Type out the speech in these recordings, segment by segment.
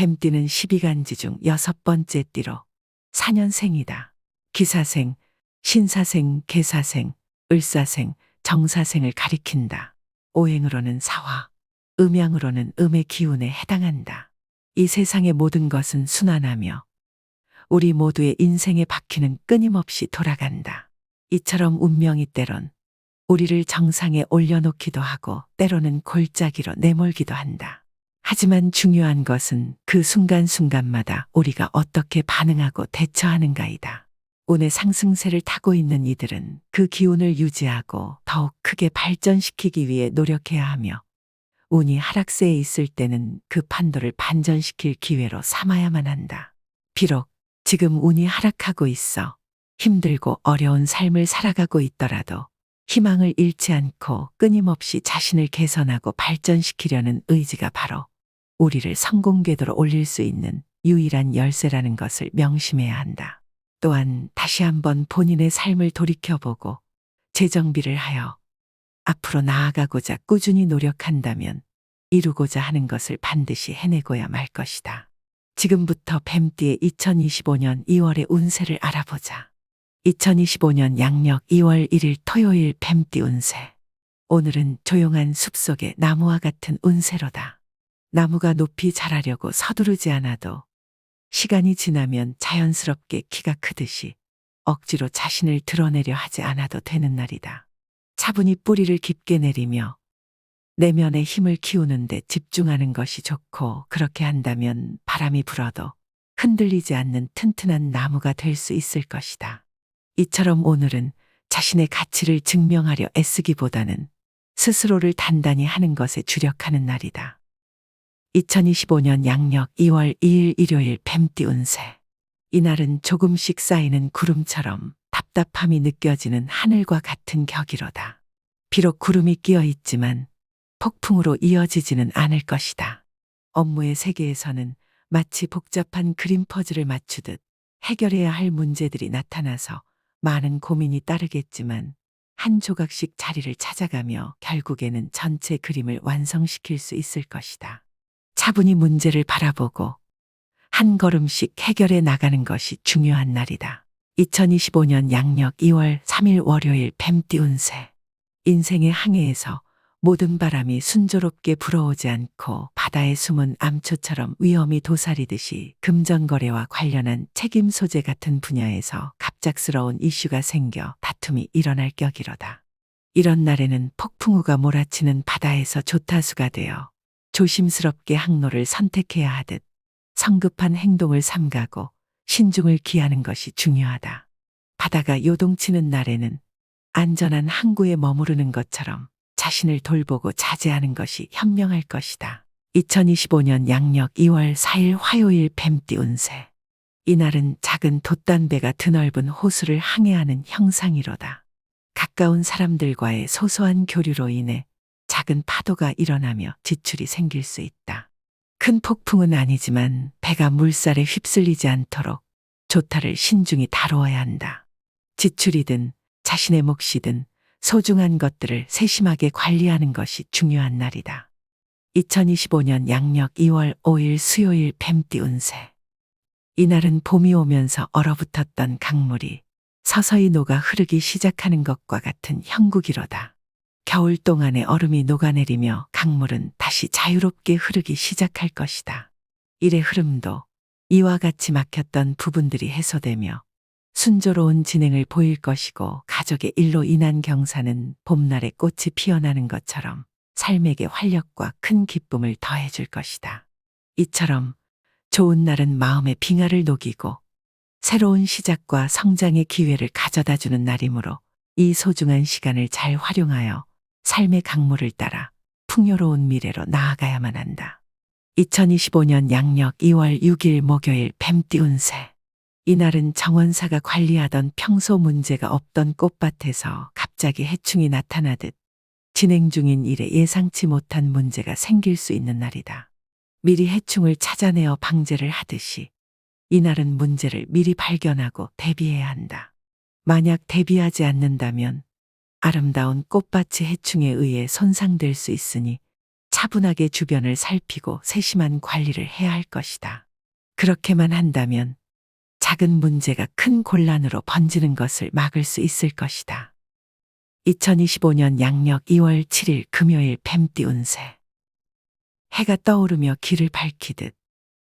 뱀띠는 12간지 중 6번째 띠로 4년생이다. 기사생, 신사생, 계사생, 을사생, 정사생을 가리킨다. 오행으로는 사화, 음양으로는 음의 기운에 해당한다. 이 세상의 모든 것은 순환하며 우리 모두의 인생의 바퀴는 끊임없이 돌아간다. 이처럼 운명이 때론 우리를 정상에 올려놓기도 하고 때로는 골짜기로 내몰기도 한다. 하지만 중요한 것은 그 순간순간마다 우리가 어떻게 반응하고 대처하는가이다. 운의 상승세를 타고 있는 이들은 그 기운을 유지하고 더욱 크게 발전시키기 위해 노력해야 하며 운이 하락세에 있을 때는 그 판도를 반전시킬 기회로 삼아야만 한다. 비록 지금 운이 하락하고 있어 힘들고 어려운 삶을 살아가고 있더라도 희망을 잃지 않고 끊임없이 자신을 개선하고 발전시키려는 의지가 바로 우리를 성공 궤도로 올릴 수 있는 유일한 열쇠라는 것을 명심해야 한다. 또한 다시 한번 본인의 삶을 돌이켜보고 재정비를 하여 앞으로 나아가고자 꾸준히 노력한다면 이루고자 하는 것을 반드시 해내고야 말 것이다. 지금부터 뱀띠의 2025년 2월의 운세를 알아보자. 2025년 양력 2월 1일 토요일 뱀띠 운세. 오늘은 조용한 숲속의 나무와 같은 운세로다. 나무가 높이 자라려고 서두르지 않아도 시간이 지나면 자연스럽게 키가 크듯이 억지로 자신을 드러내려 하지 않아도 되는 날이다. 차분히 뿌리를 깊게 내리며 내면의 힘을 키우는 데 집중하는 것이 좋고, 그렇게 한다면 바람이 불어도 흔들리지 않는 튼튼한 나무가 될 수 있을 것이다. 이처럼 오늘은 자신의 가치를 증명하려 애쓰기보다는 스스로를 단단히 하는 것에 주력하는 날이다. 2025년 양력 2월 2일 일요일 뱀띠 운세. 이날은 조금씩 쌓이는 구름처럼 답답함이 느껴지는 하늘과 같은 격이로다. 비록 구름이 끼어 있지만 폭풍으로 이어지지는 않을 것이다. 업무의 세계에서는 마치 복잡한 그림 퍼즐을 맞추듯 해결해야 할 문제들이 나타나서 많은 고민이 따르겠지만 한 조각씩 자리를 찾아가며 결국에는 전체 그림을 완성시킬 수 있을 것이다. 차분히 문제를 바라보고 한 걸음씩 해결해 나가는 것이 중요한 날이다. 2025년 양력 2월 3일 월요일 뱀띠 운세. 인생의 항해에서 모든 바람이 순조롭게 불어오지 않고 바다의 숨은 암초처럼 위험이 도사리듯이 금전거래와 관련한 책임 소재 같은 분야에서 갑작스러운 이슈가 생겨 다툼이 일어날 격이로다. 이런 날에는 폭풍우가 몰아치는 바다에서 조타수가 되어 조심스럽게 항로를 선택해야 하듯 성급한 행동을 삼가고 신중을 기하는 것이 중요하다. 바다가 요동치는 날에는 안전한 항구에 머무르는 것처럼 자신을 돌보고 자제하는 것이 현명할 것이다. 2025년 양력 2월 4일 화요일 뱀띠 운세. 이날은 작은 돛단배가 드넓은 호수를 항해하는 형상이로다. 가까운 사람들과의 소소한 교류로 인해 작은 파도가 일어나며 지출이 생길 수 있다. 큰 폭풍은 아니지만 배가 물살에 휩쓸리지 않도록 조타를 신중히 다루어야 한다. 지출이든 자신의 몫이든 소중한 것들을 세심하게 관리하는 것이 중요한 날이다. 2025년 양력 2월 5일 수요일 뱀띠 운세. 이날은 봄이 오면서 얼어붙었던 강물이 서서히 녹아 흐르기 시작하는 것과 같은 형국이로다. 겨울 동안의 얼음이 녹아내리며 강물은 다시 자유롭게 흐르기 시작할 것이다. 일의 흐름도 이와 같이 막혔던 부분들이 해소되며 순조로운 진행을 보일 것이고, 가족의 일로 인한 경사는 봄날의 꽃이 피어나는 것처럼 삶에게 활력과 큰 기쁨을 더해줄 것이다. 이처럼 좋은 날은 마음의 빙하를 녹이고 새로운 시작과 성장의 기회를 가져다주는 날이므로 이 소중한 시간을 잘 활용하여 삶의 강물을 따라 풍요로운 미래로 나아가야만 한다. 2025년 양력 2월 6일 목요일 뱀띠 운세. 이날은 정원사가 관리하던 평소 문제가 없던 꽃밭에서 갑자기 해충이 나타나듯 진행 중인 일에 예상치 못한 문제가 생길 수 있는 날이다. 미리 해충을 찾아내어 방제를 하듯이 이날은 문제를 미리 발견하고 대비해야 한다. 만약 대비하지 않는다면 아름다운 꽃밭이 해충에 의해 손상될 수 있으니 차분하게 주변을 살피고 세심한 관리를 해야 할 것이다. 그렇게만 한다면 작은 문제가 큰 곤란으로 번지는 것을 막을 수 있을 것이다. 2025년 양력 2월 7일 금요일 뱀띠 운세. 해가 떠오르며 길을 밝히듯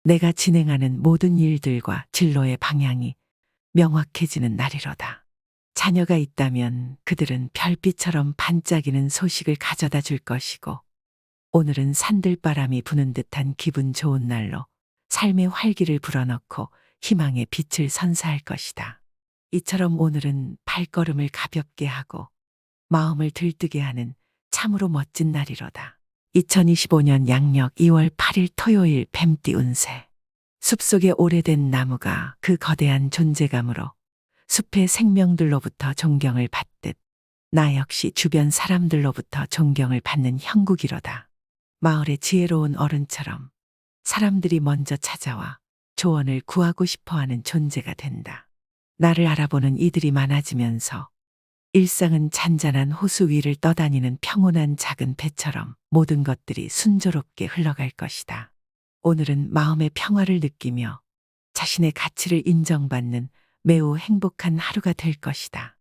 내가 진행하는 모든 일들과 진로의 방향이 명확해지는 날이로다. 자녀가 있다면 그들은 별빛처럼 반짝이는 소식을 가져다 줄 것이고, 오늘은 산들바람이 부는 듯한 기분 좋은 날로 삶의 활기를 불어넣고 희망의 빛을 선사할 것이다. 이처럼 오늘은 발걸음을 가볍게 하고 마음을 들뜨게 하는 참으로 멋진 날이로다. 2025년 양력 2월 8일 토요일 뱀띠 운세. 숲속의 오래된 나무가 그 거대한 존재감으로 숲의 생명들로부터 존경을 받듯 나 역시 주변 사람들로부터 존경을 받는 형국이로다. 마을의 지혜로운 어른처럼 사람들이 먼저 찾아와 조언을 구하고 싶어하는 존재가 된다. 나를 알아보는 이들이 많아지면서 일상은 잔잔한 호수 위를 떠다니는 평온한 작은 배처럼 모든 것들이 순조롭게 흘러갈 것이다. 오늘은 마음의 평화를 느끼며 자신의 가치를 인정받는 매우 행복한 하루가 될 것이다.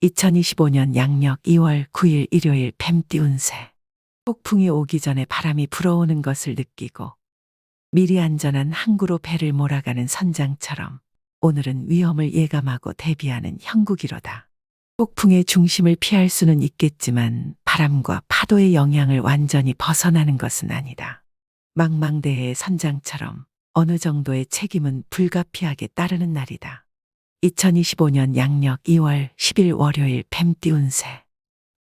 2025년 양력 2월 9일 일요일 뱀띠 운세. 폭풍이 오기 전에 바람이 불어오는 것을 느끼고 미리 안전한 항구로 배를 몰아가는 선장처럼 오늘은 위험을 예감하고 대비하는 형국이로다. 폭풍의 중심을 피할 수는 있겠지만 바람과 파도의 영향을 완전히 벗어나는 것은 아니다. 망망대해의 선장처럼 어느 정도의 책임은 불가피하게 따르는 날이다. 2025년 양력 2월 10일 월요일 뱀띠 운세.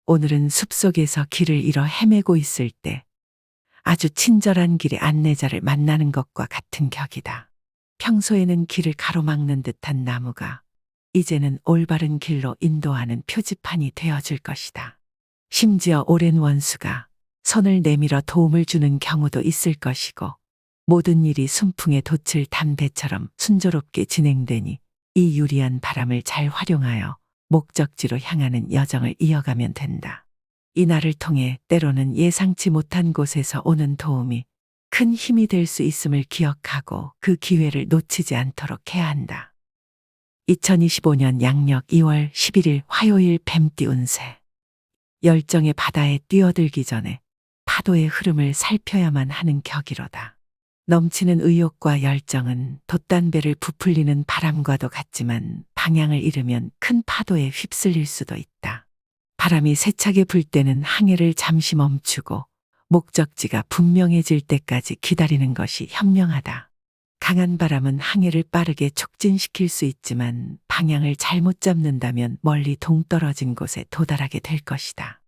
오늘은 숲속에서 길을 잃어 헤매고 있을 때 아주 친절한 길의 안내자를 만나는 것과 같은 격이다. 평소에는 길을 가로막는 듯한 나무가 이제는 올바른 길로 인도하는 표지판이 되어줄 것이다. 심지어 오랜 원수가 손을 내밀어 도움을 주는 경우도 있을 것이고, 모든 일이 순풍에 돛을 단 배처럼 순조롭게 진행되니 이 유리한 바람을 잘 활용하여 목적지로 향하는 여정을 이어가면 된다. 이 날을 통해 때로는 예상치 못한 곳에서 오는 도움이 큰 힘이 될 수 있음을 기억하고 그 기회를 놓치지 않도록 해야 한다. 2025년 양력 2월 11일 화요일 뱀띠 운세. 열정의 바다에 뛰어들기 전에 파도의 흐름을 살펴야만 하는 격이로다. 넘치는 의욕과 열정은 돛단배를 부풀리는 바람과도 같지만 방향을 잃으면 큰 파도에 휩쓸릴 수도 있다. 바람이 세차게 불 때는 항해를 잠시 멈추고 목적지가 분명해질 때까지 기다리는 것이 현명하다. 강한 바람은 항해를 빠르게 촉진시킬 수 있지만 방향을 잘못 잡는다면 멀리 동떨어진 곳에 도달하게 될 것이다.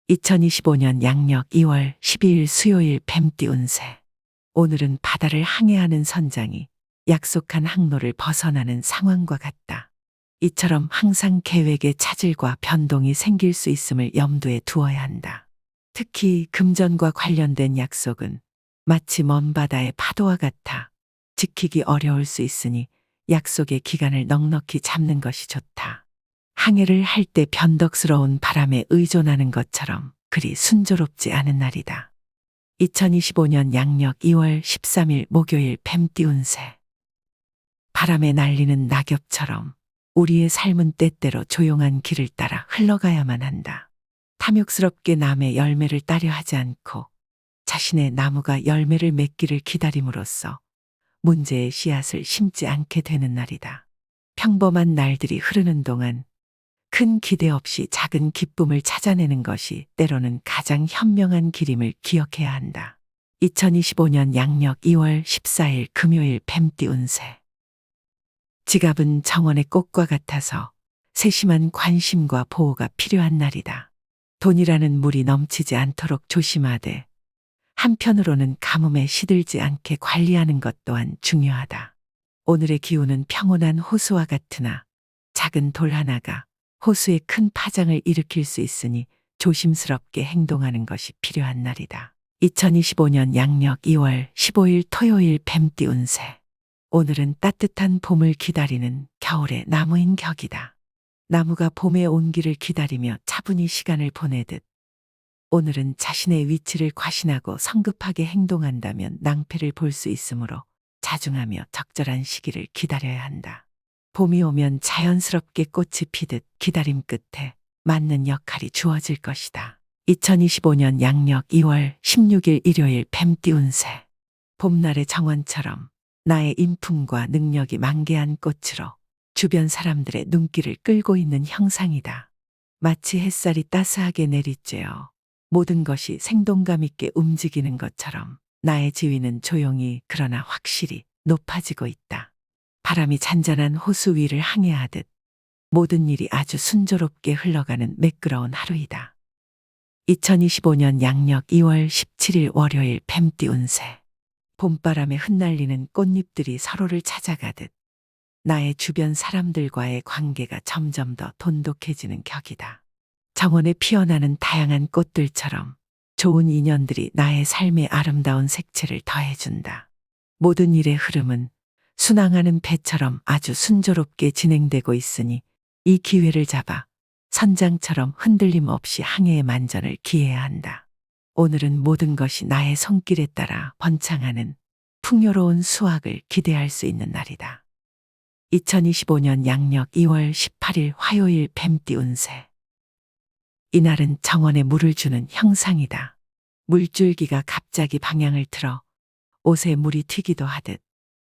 2025년 양력 2월 12일 수요일 뱀띠 운세. 오늘은 바다를 항해하는 선장이 약속한 항로를 벗어나는 상황과 같다. 이처럼 항상 계획에 차질과 변동이 생길 수 있음을 염두에 두어야 한다. 특히 금전과 관련된 약속은 마치 먼 바다의 파도와 같아 지키기 어려울 수 있으니 약속의 기간을 넉넉히 잡는 것이 좋다. 항해를 할 때 변덕스러운 바람에 의존하는 것처럼 그리 순조롭지 않은 날이다. 2025년 양력 2월 13일 목요일 뱀띠 운세. 바람에 날리는 낙엽처럼 우리의 삶은 때때로 조용한 길을 따라 흘러가야만 한다. 탐욕스럽게 남의 열매를 따려 하지 않고 자신의 나무가 열매를 맺기를 기다림으로써 문제의 씨앗을 심지 않게 되는 날이다. 평범한 날들이 흐르는 동안 큰 기대 없이 작은 기쁨을 찾아내는 것이 때로는 가장 현명한 길임을 기억해야 한다. 2025년 양력 2월 14일 금요일 뱀띠 운세. 지갑은 정원의 꽃과 같아서 세심한 관심과 보호가 필요한 날이다. 돈이라는 물이 넘치지 않도록 조심하되 한편으로는 가뭄에 시들지 않게 관리하는 것 또한 중요하다. 오늘의 기운은 평온한 호수와 같으나 작은 돌 하나가 호수의 큰 파장을 일으킬 수 있으니 조심스럽게 행동하는 것이 필요한 날이다. 2025년 양력 2월 15일 토요일 뱀띠 운세. 오늘은 따뜻한 봄을 기다리는 겨울의 나무인 격이다. 나무가 봄의 온기를 기다리며 차분히 시간을 보내듯 오늘은 자신의 위치를 과신하고 성급하게 행동한다면 낭패를 볼 수 있으므로 자중하며 적절한 시기를 기다려야 한다. 봄이 오면 자연스럽게 꽃이 피듯 기다림 끝에 맞는 역할이 주어질 것이다. 2025년 양력 2월 16일 일요일 뱀띠 운세. 봄날의 정원처럼 나의 인품과 능력이 만개한 꽃으로 주변 사람들의 눈길을 끌고 있는 형상이다. 마치 햇살이 따스하게 내리쬐어 모든 것이 생동감 있게 움직이는 것처럼 나의 지위는 조용히 그러나 확실히 높아지고 있다. 바람이 잔잔한 호수 위를 항해하듯 모든 일이 아주 순조롭게 흘러가는 매끄러운 하루이다. 2025년 양력 2월 17일 월요일 뱀띠 운세. 봄바람에 흩날리는 꽃잎들이 서로를 찾아가듯 나의 주변 사람들과의 관계가 점점 더 돈독해지는 격이다. 정원에 피어나는 다양한 꽃들처럼 좋은 인연들이 나의 삶의 아름다운 색채를 더해준다. 모든 일의 흐름은 순항하는 배처럼 아주 순조롭게 진행되고 있으니 이 기회를 잡아 선장처럼 흔들림 없이 항해의 만전을 기해야 한다. 오늘은 모든 것이 나의 손길에 따라 번창하는 풍요로운 수확을 기대할 수 있는 날이다. 2025년 양력 2월 18일 화요일 뱀띠 운세. 이날은 정원에 물을 주는 형상이다. 물줄기가 갑자기 방향을 틀어 옷에 물이 튀기도 하듯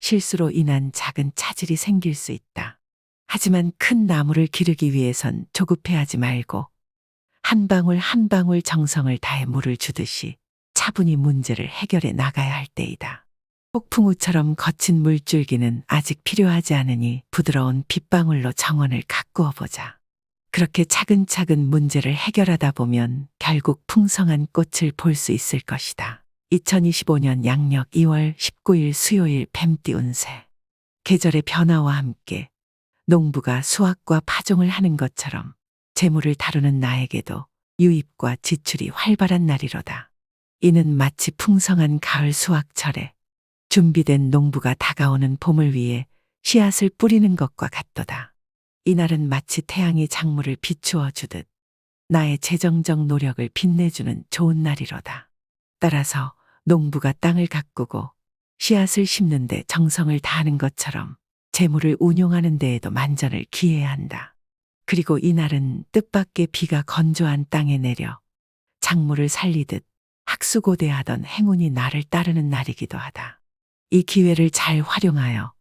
실수로 인한 작은 차질이 생길 수 있다. 하지만 큰 나무를 기르기 위해선 조급해하지 말고 한 방울 한 방울 정성을 다해 물을 주듯이 차분히 문제를 해결해 나가야 할 때이다. 폭풍우처럼 거친 물줄기는 아직 필요하지 않으니 부드러운 빗방울로 정원을 가꾸어 보자. 그렇게 차근차근 문제를 해결하다 보면 결국 풍성한 꽃을 볼 수 있을 것이다. 2025년 양력 2월 19일 수요일 뱀띠 운세. 계절의 변화와 함께 농부가 수확과 파종을 하는 것처럼 재물을 다루는 나에게도 유입과 지출이 활발한 날이로다. 이는 마치 풍성한 가을 수확철에 준비된 농부가 다가오는 봄을 위해 씨앗을 뿌리는 것과 같도다. 이날은 마치 태양이 작물을 비추어 주듯 나의 재정적 노력을 빛내주는 좋은 날이로다. 따라서 농부가 땅을 가꾸고 씨앗을 심는 데 정성을 다하는 것처럼 재물을 운용하는 데에도 만전을 기해야 한다. 그리고 이날은 뜻밖의 비가 건조한 땅에 내려 작물을 살리듯 학수고대하던 행운이 나를 따르는 날이기도 하다. 이 기회를 잘 활용하여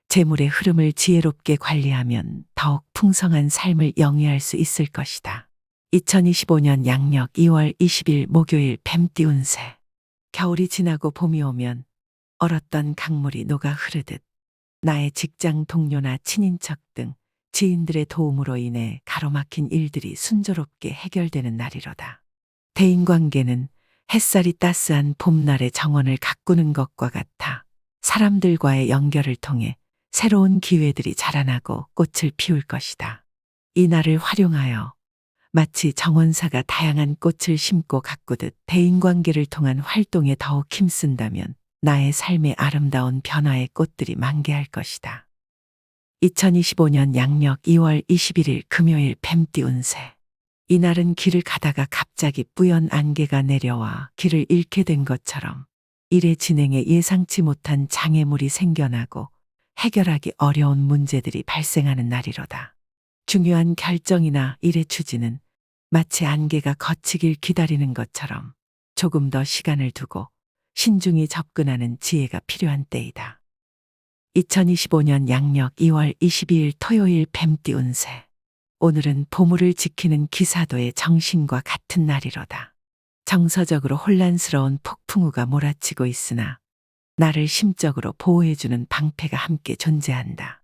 재물의 흐름을 지혜롭게 관리하면 더욱 풍성한 삶을 영위할 수 있을 것이다. 2025년 양력 2월 20일 목요일 뱀띠 운세. 겨울이 지나고 봄이 오면 얼었던 강물이 녹아 흐르듯 나의 직장 동료나 친인척 등 지인들의 도움으로 인해 가로막힌 일들이 순조롭게 해결되는 날이로다. 대인관계는 햇살이 따스한 봄날의 정원을 가꾸는 것과 같아 사람들과의 연결을 통해 새로운 기회들이 자라나고 꽃을 피울 것이다. 이 날을 활용하여 마치 정원사가 다양한 꽃을 심고 가꾸듯 대인관계를 통한 활동에 더욱 힘쓴다면 나의 삶의 아름다운 변화의 꽃들이 만개할 것이다. 2025년 양력 2월 21일 금요일 뱀띠 운세. 이날은 길을 가다가 갑자기 뿌연 안개가 내려와 길을 잃게 된 것처럼 일의 진행에 예상치 못한 장애물이 생겨나고 해결하기 어려운 문제들이 발생하는 날이로다. 중요한 결정이나 일의 추진은 마치 안개가 걷히길 기다리는 것처럼 조금 더 시간을 두고 신중히 접근하는 지혜가 필요한 때이다. 2025년 양력 2월 22일 토요일 뱀띠 운세. 오늘은 보물을 지키는 기사도의 정신과 같은 날이로다. 정서적으로 혼란스러운 폭풍우가 몰아치고 있으나 나를 심적으로 보호해주는 방패가 함께 존재한다.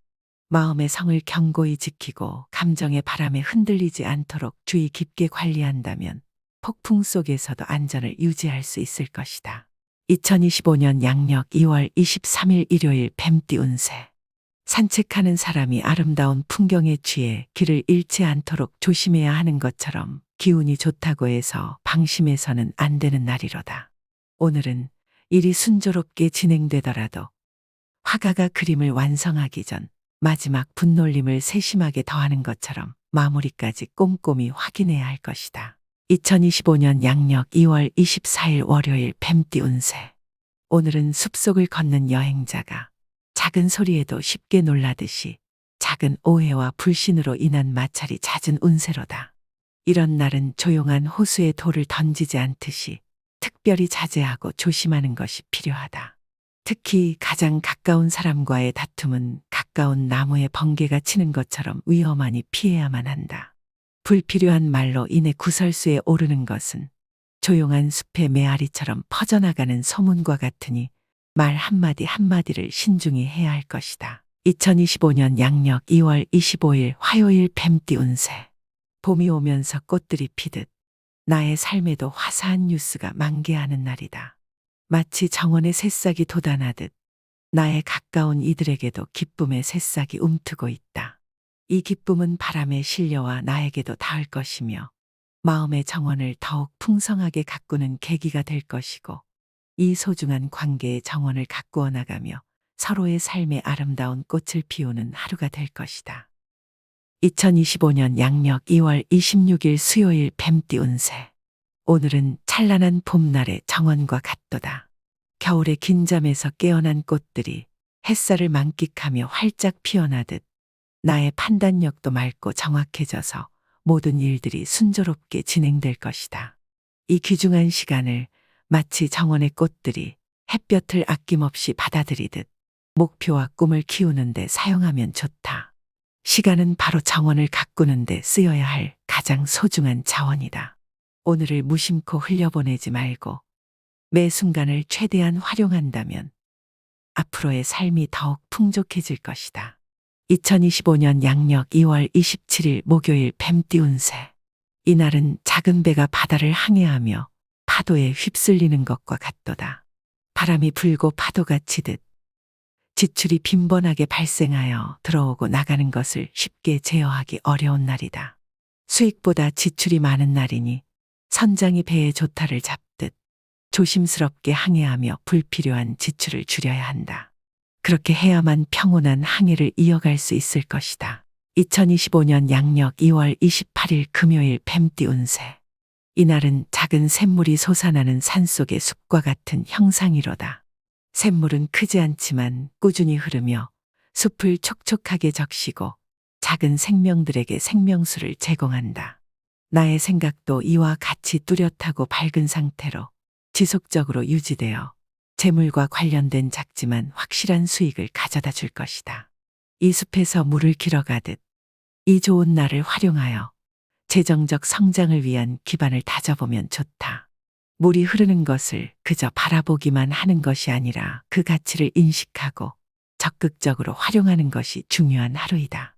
마음의 성을 견고히 지키고 감정의 바람에 흔들리지 않도록 주의 깊게 관리한다면 폭풍 속에서도 안전을 유지할 수 있을 것이다. 2025년 양력 2월 23일 일요일 뱀띠 운세. 산책하는 사람이 아름다운 풍경에 취해 길을 잃지 않도록 조심해야 하는 것처럼 기운이 좋다고 해서 방심해서는 안 되는 날이로다. 오늘은 일이 순조롭게 진행되더라도 화가가 그림을 완성하기 전 마지막 분놀림을 세심하게 더하는 것처럼 마무리까지 꼼꼼히 확인해야 할 것이다. 2025년 양력 2월 24일 월요일 뱀띠 운세. 오늘은 숲속을 걷는 여행자가 작은 소리에도 쉽게 놀라듯이 작은 오해와 불신으로 인한 마찰이 잦은 운세로다. 이런 날은 조용한 호수에 돌을 던지지 않듯이 특별히 자제하고 조심하는 것이 필요하다. 특히 가장 가까운 사람과의 다툼은 가까운 나무에 번개가 치는 것처럼 위험하니 피해야만 한다. 불필요한 말로 인해 구설수에 오르는 것은 조용한 숲의 메아리처럼 퍼져나가는 소문과 같으니 말 한마디 한마디를 신중히 해야 할 것이다. 2025년 양력 2월 25일 화요일 뱀띠 운세. 봄이 오면서 꽃들이 피듯 나의 삶에도 화사한 뉴스가 만개하는 날이다. 마치 정원의 새싹이 돋아나듯 나의 가까운 이들에게도 기쁨의 새싹이 움트고 있다. 이 기쁨은 바람에 실려와 나에게도 닿을 것이며 마음의 정원을 더욱 풍성하게 가꾸는 계기가 될 것이고 이 소중한 관계의 정원을 가꾸어 나가며 서로의 삶의 아름다운 꽃을 피우는 하루가 될 것이다. 2025년 양력 2월 26일 수요일 뱀띠 운세. 오늘은 찬란한 봄날의 정원과 같도다. 겨울의 긴 잠에서 깨어난 꽃들이 햇살을 만끽하며 활짝 피어나듯 나의 판단력도 맑고 정확해져서 모든 일들이 순조롭게 진행될 것이다. 이 귀중한 시간을 마치 정원의 꽃들이 햇볕을 아낌없이 받아들이듯 목표와 꿈을 키우는데 사용하면 좋다. 시간은 바로 정원을 가꾸는 데 쓰여야 할 가장 소중한 자원이다. 오늘을 무심코 흘려보내지 말고 매 순간을 최대한 활용한다면 앞으로의 삶이 더욱 풍족해질 것이다. 2025년 양력 2월 27일 목요일 뱀띠 운세. 이날은 작은 배가 바다를 항해하며 파도에 휩쓸리는 것과 같도다. 바람이 불고 파도가 치듯 지출이 빈번하게 발생하여 들어오고 나가는 것을 쉽게 제어하기 어려운 날이다. 수익보다 지출이 많은 날이니 선장이 배의 조타를 잡듯 조심스럽게 항해하며 불필요한 지출을 줄여야 한다. 그렇게 해야만 평온한 항해를 이어갈 수 있을 것이다. 2025년 양력 2월 28일 금요일 뱀띠 운세. 이날은 작은 샘물이 솟아나는 산속의 숲과 같은 형상이로다. 샘물은 크지 않지만 꾸준히 흐르며 숲을 촉촉하게 적시고 작은 생명들에게 생명수를 제공한다. 나의 생각도 이와 같이 뚜렷하고 밝은 상태로 지속적으로 유지되어 재물과 관련된 작지만 확실한 수익을 가져다 줄 것이다. 이 숲에서 물을 길어가듯 이 좋은 날을 활용하여 재정적 성장을 위한 기반을 다져보면 좋다. 물이 흐르는 것을 그저 바라보기만 하는 것이 아니라 그 가치를 인식하고 적극적으로 활용하는 것이 중요한 하루이다.